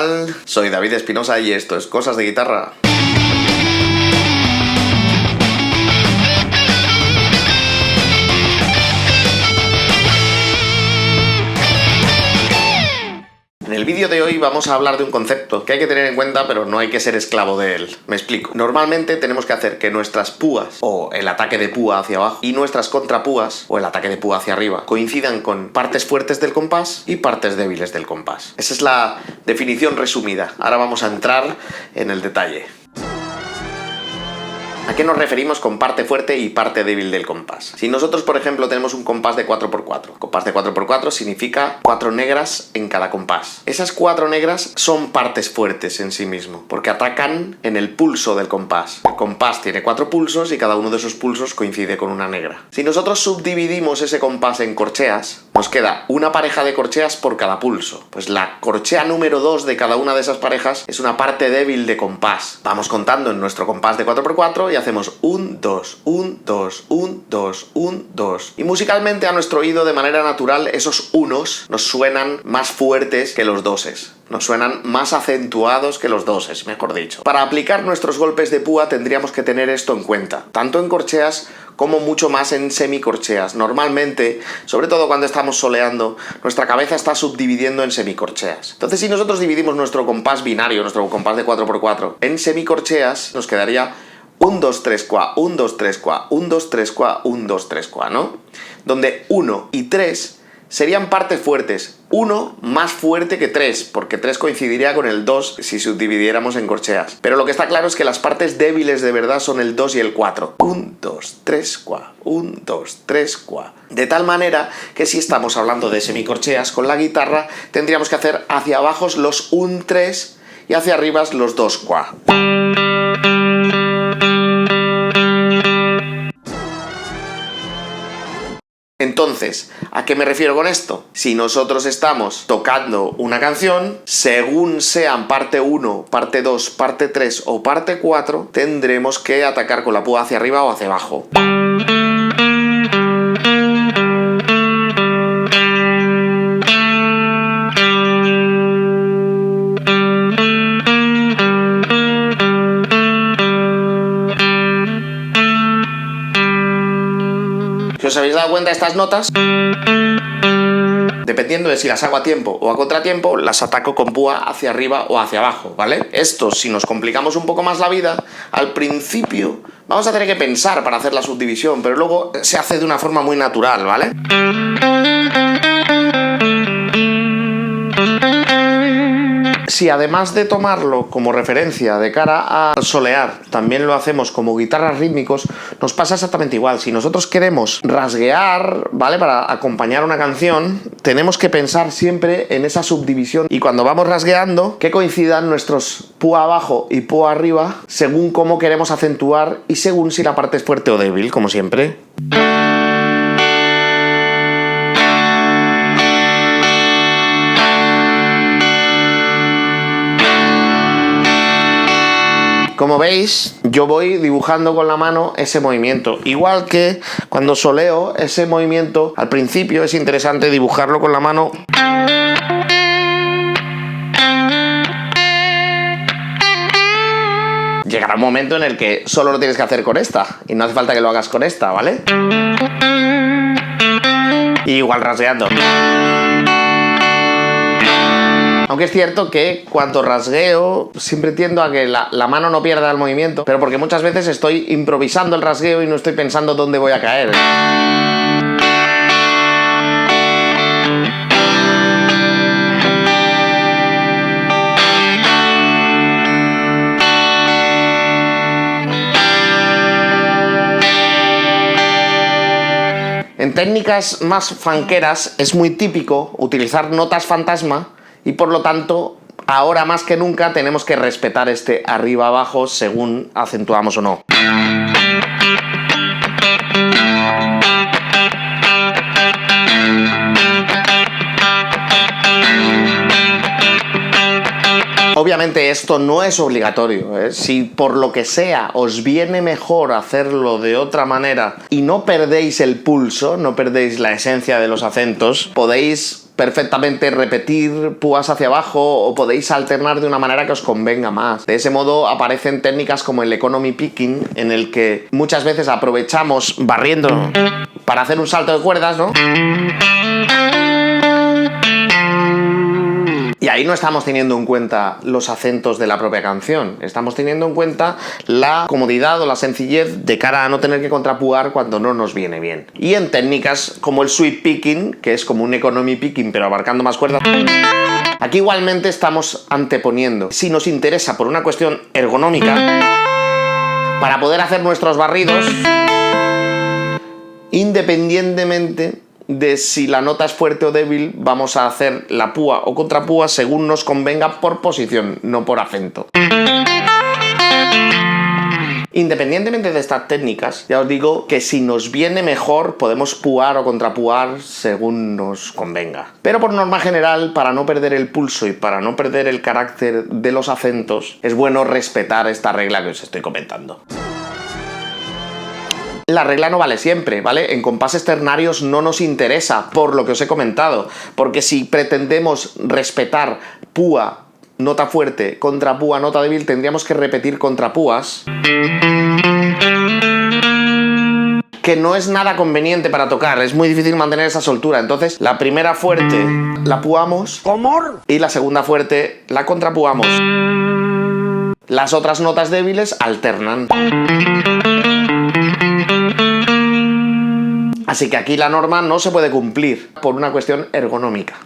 tal? Soy David Espinosa y esto es Cosas de Guitarra. En el vídeo de hoy vamos a hablar de un concepto que hay que tener en cuenta, pero no hay que ser esclavo de él. Me explico. Normalmente tenemos que hacer que nuestras púas, o el ataque de púa hacia abajo, y nuestras contrapúas, o el ataque de púa hacia arriba, coincidan con partes fuertes del compás y partes débiles del compás. Esa es la definición resumida. Ahora vamos a entrar en el detalle. ¿A qué nos referimos con parte fuerte y parte débil del compás? Si nosotros, por ejemplo, tenemos un compás de 4x4. Compás de 4x4 significa 4 negras en cada compás. Esas 4 negras son partes fuertes en sí mismo, porque atacan en el pulso del compás. El compás tiene 4 pulsos y cada uno de esos pulsos coincide con una negra. Si nosotros subdividimos ese compás en corcheas, nos queda una pareja de corcheas por cada pulso. Pues la corchea número 2 de cada una de esas parejas es una parte débil de compás. Vamos contando en nuestro compás de 4x4 y hacemos 1, 2, 1, 2, 1, 2, 1, 2. Y musicalmente a nuestro oído de manera natural esos unos nos suenan más fuertes que los doses. Nos suenan más acentuados que los doses, mejor dicho. Para aplicar nuestros golpes de púa tendríamos que tener esto en cuenta, tanto en corcheas como mucho más en semicorcheas. Normalmente, sobre todo cuando estamos soleando, nuestra cabeza está subdividiendo en semicorcheas. Entonces, si nosotros dividimos nuestro compás binario, nuestro compás de 4x4, en semicorcheas, nos quedaría 1, 2, 3, qua, 1, 2, 3, qua, 1, 2, 3, qua, 1, 2, 3, qua, ¿no? Donde 1 y 3 serían partes fuertes. 1 más fuerte que 3, porque 3 coincidiría con el 2 si subdividiéramos en corcheas. Pero lo que está claro es que las partes débiles de verdad son el 2 y el 4. 1, 2, 3, qua, 1, 2, 3, qua. De tal manera que si estamos hablando de semicorcheas con la guitarra, tendríamos que hacer hacia abajo los 1, 3 y hacia arriba los 2, qua. Entonces, ¿a qué me refiero con esto? Si nosotros estamos tocando una canción, según sean parte 1, parte 2, parte 3 o parte 4, tendremos que atacar con la púa hacia arriba o hacia abajo. Si os habéis dado cuenta de estas notas, dependiendo de si las hago a tiempo o a contratiempo, las ataco con púa hacia arriba o hacia abajo, ¿vale? Esto, si nos complicamos un poco más la vida, al principio vamos a tener que pensar para hacer la subdivisión, pero luego se hace de una forma muy natural, ¿vale? Si además de tomarlo como referencia de cara a solear, también lo hacemos como guitarras rítmicos, nos pasa exactamente igual. Si nosotros queremos rasguear, ¿vale? Para acompañar una canción, tenemos que pensar siempre en esa subdivisión. Y cuando vamos rasgueando, que coincidan nuestros púa abajo y púa arriba, según cómo queremos acentuar y según si la parte es fuerte o débil, como siempre. Como veis, yo voy dibujando con la mano ese movimiento. Igual que cuando soleo ese movimiento, al principio es interesante dibujarlo con la mano. Llegará un momento en el que solo lo tienes que hacer con esta y no hace falta que lo hagas con esta, ¿vale? Y igual rasgueando. Aunque es cierto que cuando rasgueo siempre tiendo a que la mano no pierda el movimiento, pero porque muchas veces estoy improvisando el rasgueo y no estoy pensando dónde voy a caer. En técnicas más funkeras es muy típico utilizar notas fantasma y por lo tanto ahora más que nunca tenemos que respetar este arriba-abajo según acentuamos o no. Obviamente esto no es obligatorio, ¿eh? Si por lo que sea os viene mejor hacerlo de otra manera y no perdéis el pulso, no perdéis la esencia de los acentos, podéis perfectamente repetir púas hacia abajo o podéis alternar de una manera que os convenga más. De ese modo aparecen técnicas como el economy picking, en el que muchas veces aprovechamos barriendo para hacer un salto de cuerdas, ¿no? Y ahí no estamos teniendo en cuenta los acentos de la propia canción, estamos teniendo en cuenta la comodidad o la sencillez de cara a no tener que contrapuar cuando no nos viene bien. Y en técnicas como el sweep picking, que es como un economy picking pero abarcando más cuerdas, aquí igualmente estamos anteponiendo, si nos interesa por una cuestión ergonómica, para poder hacer nuestros barridos independientemente de si la nota es fuerte o débil, vamos a hacer la púa o contrapúa según nos convenga por posición, no por acento. Independientemente de estas técnicas, ya os digo que si nos viene mejor podemos púar o contrapúar según nos convenga. Pero por norma general, para no perder el pulso y para no perder el carácter de los acentos, es bueno respetar esta regla que os estoy comentando. La regla no vale siempre, ¿vale? En compases ternarios no nos interesa, por lo que os he comentado, porque si pretendemos respetar púa, nota fuerte, contrapúa, nota débil, tendríamos que repetir contrapúas, que no es nada conveniente para tocar, es muy difícil mantener esa soltura. Entonces, la primera fuerte la púamos y la segunda fuerte la contrapúamos. Las otras notas débiles alternan. Así que aquí la norma no se puede cumplir por una cuestión ergonómica.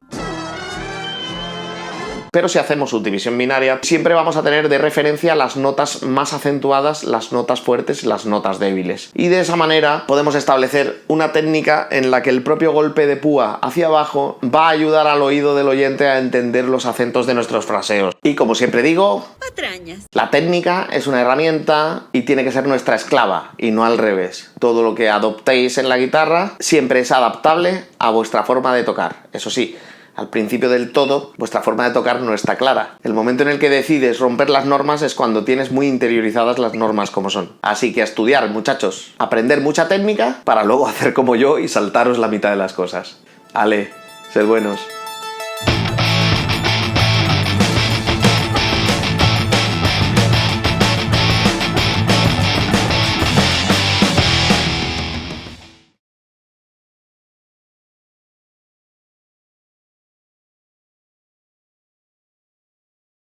Pero si hacemos subdivisión binaria, siempre vamos a tener de referencia las notas más acentuadas, las notas fuertes y las notas débiles. Y de esa manera podemos establecer una técnica en la que el propio golpe de púa hacia abajo va a ayudar al oído del oyente a entender los acentos de nuestros fraseos. Y como siempre digo, patrañas. La técnica es una herramienta y tiene que ser nuestra esclava, y no al revés. Todo lo que adoptéis en la guitarra siempre es adaptable a vuestra forma de tocar. Eso sí, al principio del todo, vuestra forma de tocar no está clara. El momento en el que decides romper las normas es cuando tienes muy interiorizadas las normas como son. Así que a estudiar, muchachos. Aprender mucha técnica para luego hacer como yo y saltaros la mitad de las cosas. Ale, sed buenos.